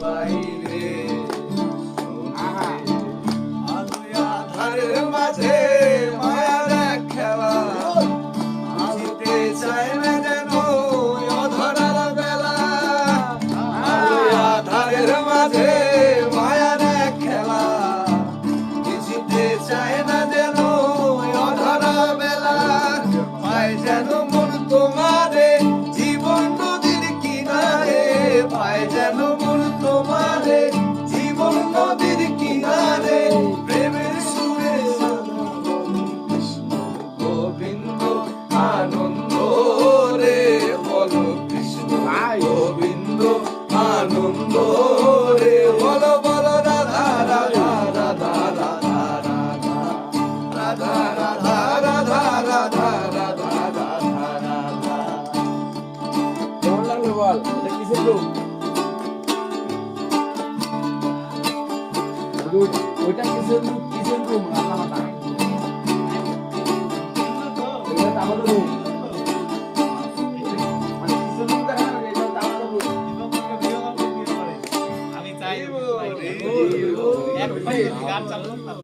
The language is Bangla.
বাইরে আধারের মাঝে মায়ার এক খেলা বুঝিতে চায় না যেন অধরার বেলা আধারের মাঝে মায়ার এক খেলা বুঝিতে চায় না যেন অধরা বেলা পায় যেন মন তোমারে জীবন নদীর কিনারে পায় যেন মন তোমারে জীবন নদীর কিনারে প্রেমের সুরে কৃষ্ণ গোবিন্দ আনন্দ রে বলো কৃষ্ণ গোবিন্দ আনন্দ রে বলো বলো রাধা রাধা রাধা রাধা রাধা রাধা রাধা রাধা রাধা রাধা রাধা। কেমন লাগলো বল? এটা কিসের রূপ? ওইটা কিসের রূপ? কিসের রূপ? রান্না বান্না। এটা তো আমাদের রূপ। মানে কিসের রূপ দেখা না, এটা তো আমাদের রূপ। আমি চাই রে, রে, রে, গান চালু